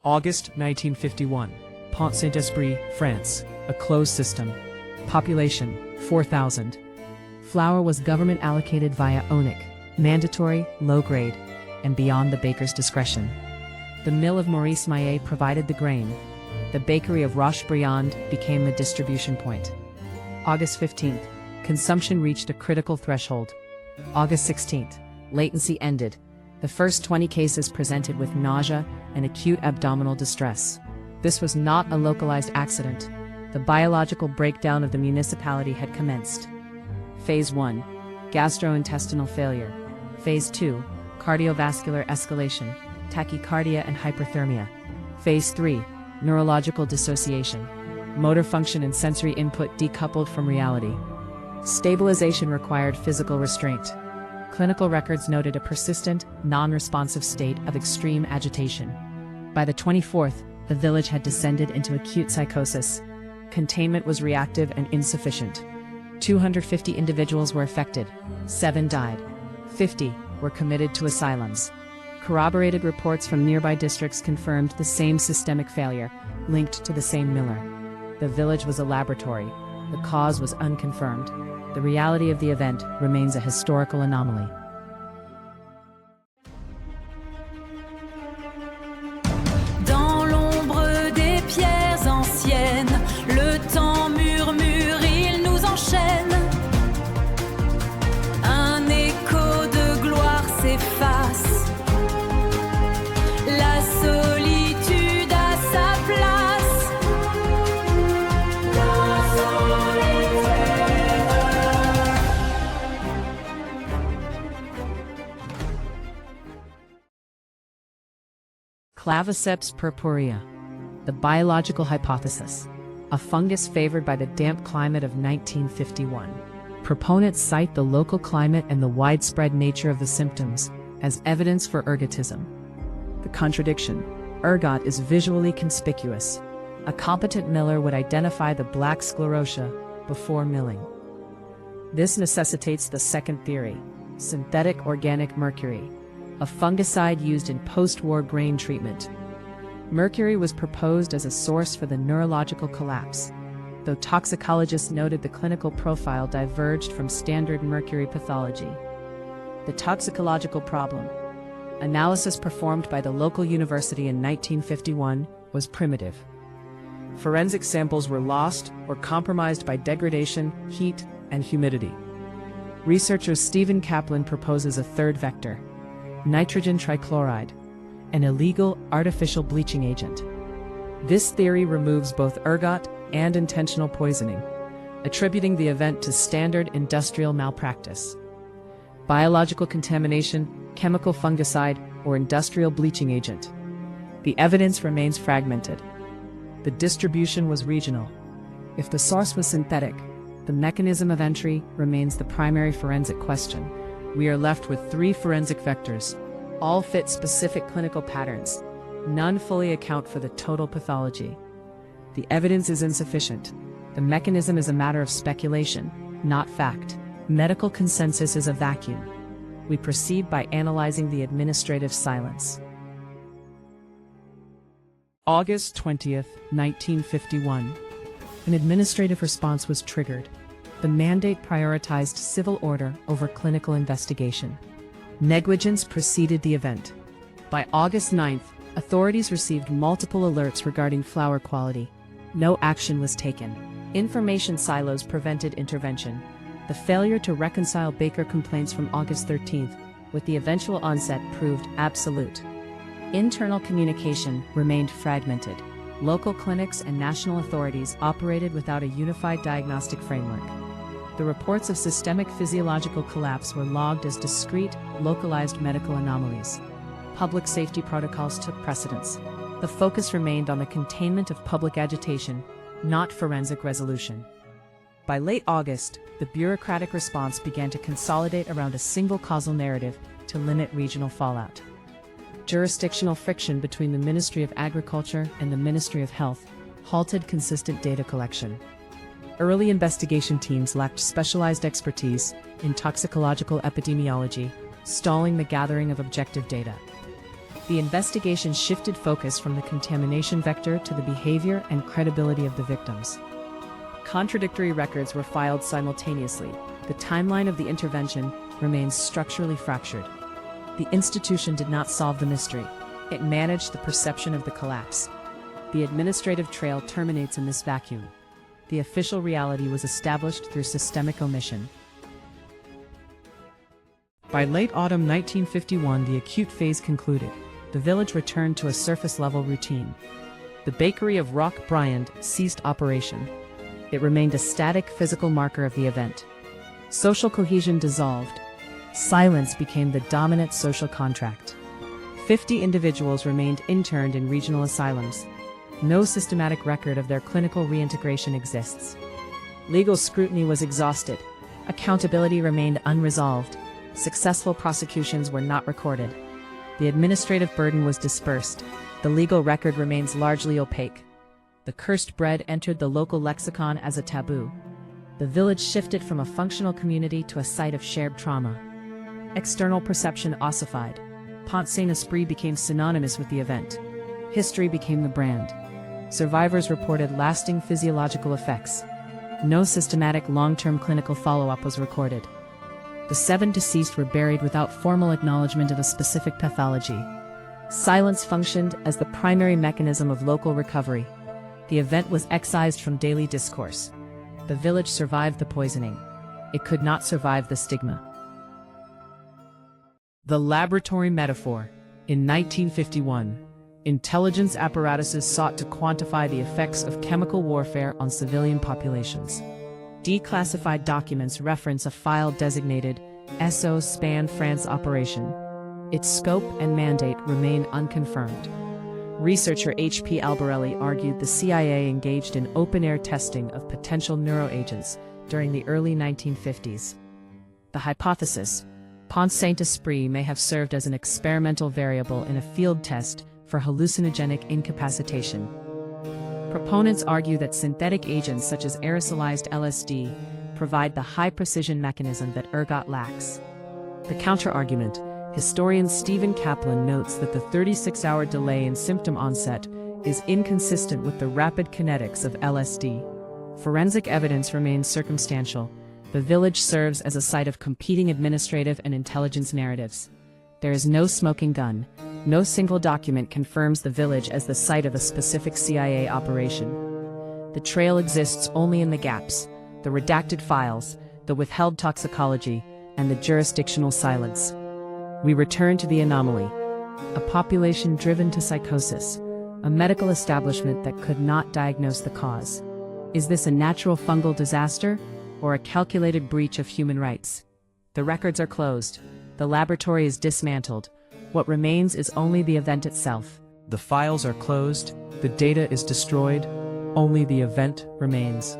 August 1951. Pont-Saint-Esprit, France. A closed system. Population, 4,000. Flour was government allocated via ONIC, mandatory, low-grade, and beyond the baker's discretion. The mill of Maurice Maillet provided the grain. The bakery of Rochebriand became the distribution point. August 15th. Consumption reached a critical threshold. August 16th. Latency ended. The first 20 cases presented with nausea and acute abdominal distress. This was not a localized accident. The biological breakdown of the municipality had commenced. Phase 1. Gastrointestinal failure. Phase 2. Cardiovascular escalation, tachycardia and hyperthermia. Phase 3. Neurological dissociation. Motor function and sensory input decoupled from reality. Stabilization required physical restraint. Clinical records noted a persistent, non-responsive state of extreme agitation. By the 24th, the village had descended into acute psychosis. Containment was reactive and insufficient. 250 individuals were affected. 7 died. 50 were committed to asylums. Corroborated reports from nearby districts confirmed the same systemic failure, linked to the same miller. The village was a laboratory. The cause was unconfirmed. The reality of the event remains a historical anomaly. Dans l'ombre des pierres anciennes, le temps murmure, il nous enchaîne. Un écho de gloire s'efface. La solitude a sa place. La solitude. Claviceps purpurea. The biological hypothesis. A fungus favored by the damp climate of 1951. Proponents cite the local climate and the widespread nature of the symptoms as evidence for ergotism. The contradiction. Ergot is visually conspicuous. A competent miller would identify the black sclerotia before milling. This necessitates the second theory, synthetic organic mercury, a fungicide used in post-war grain treatment. Mercury was proposed as a source for the neurological collapse, though toxicologists noted the clinical profile diverged from standard mercury pathology. The toxicological problem. Analysis performed by the local university in 1951 was primitive. Forensic samples were lost or compromised by degradation, heat, and humidity. Researcher Stephen Kaplan proposes a third vector, nitrogen trichloride, an illegal artificial bleaching agent. This theory removes both ergot and intentional poisoning, attributing the event to standard industrial malpractice. Biological contamination, chemical fungicide, or industrial bleaching agent. The evidence remains fragmented. The distribution was regional. If the source was synthetic, the mechanism of entry remains the primary forensic question. We are left with 3 forensic vectors. All fit specific clinical patterns. None fully account for the total pathology. The evidence is insufficient. The mechanism is a matter of speculation, not fact. Medical consensus is a vacuum. We proceed by analyzing the administrative silence. August 20th, 1951. An administrative response was triggered. The mandate prioritized civil order over clinical investigation. Negligence preceded the event. By August 9th, authorities received multiple alerts regarding flour quality. No action was taken. Information silos prevented intervention. The failure to reconcile baker complaints from August 13th with the eventual onset proved absolute. Internal communication remained fragmented. Local clinics and national authorities operated without a unified diagnostic framework. The reports of systemic physiological collapse were logged as discrete, localized medical anomalies. Public safety protocols took precedence. The focus remained on the containment of public agitation, not forensic resolution. By late August, the bureaucratic response began to consolidate around a single causal narrative to limit regional fallout. Jurisdictional friction between the Ministry of Agriculture and the Ministry of Health halted consistent data collection. Early investigation teams lacked specialized expertise in toxicological epidemiology, stalling the gathering of objective data. The investigation shifted focus from the contamination vector to the behavior and credibility of the victims. Contradictory records were filed simultaneously. The timeline of the intervention remains structurally fractured. The institution did not solve the mystery. It managed the perception of the collapse. The administrative trail terminates in this vacuum. The official reality was established through systemic omission. By late autumn 1951, the acute phase concluded. The village returned to a surface-level routine. The bakery of Rock Bryant ceased operation. It remained a static physical marker of the event. Social cohesion dissolved. Silence became the dominant social contract. 50 individuals remained interned in regional asylums. No systematic record of their clinical reintegration exists. Legal scrutiny was exhausted. Accountability remained unresolved. Successful prosecutions were not recorded. The administrative burden was dispersed. The legal record remains largely opaque. The cursed bread entered the local lexicon as a taboo. The village shifted from a functional community to a site of shared trauma. External perception ossified. Pont-Saint-Esprit became synonymous with the event. History became the brand. Survivors reported lasting physiological effects. No systematic long-term clinical follow-up was recorded. The 7 deceased were buried without formal acknowledgement of a specific pathology. Silence functioned as the primary mechanism of local recovery. The event was excised from daily discourse. The village survived the poisoning. It could not survive the stigma. The laboratory metaphor. In 1951, intelligence apparatuses sought to quantify the effects of chemical warfare on civilian populations. Declassified documents reference a file designated SO Span France Operation. Its scope and mandate remain unconfirmed. Researcher H.P. Albarelli argued the CIA engaged in open-air testing of potential neuroagents during the early 1950s. The hypothesis, Pont-Saint-Esprit may have served as an experimental variable in a field test for hallucinogenic incapacitation. Proponents argue that synthetic agents such as aerosolized LSD provide the high-precision mechanism that ergot lacks. The counter-argument, historian Stephen Kaplan notes that the 36-hour delay in symptom onset is inconsistent with the rapid kinetics of LSD. Forensic evidence remains circumstantial. The village serves as a site of competing administrative and intelligence narratives. There is no smoking gun. No single document confirms the village as the site of a specific CIA operation. The trail exists only in the gaps, the redacted files, the withheld toxicology, and the jurisdictional silence. We return to the anomaly. A population driven to psychosis, a medical establishment that could not diagnose the cause. Is this a natural fungal disaster, or a calculated breach of human rights? The records are closed. The laboratory is dismantled. What remains is only the event itself. The files are closed, the data is destroyed, only the event remains.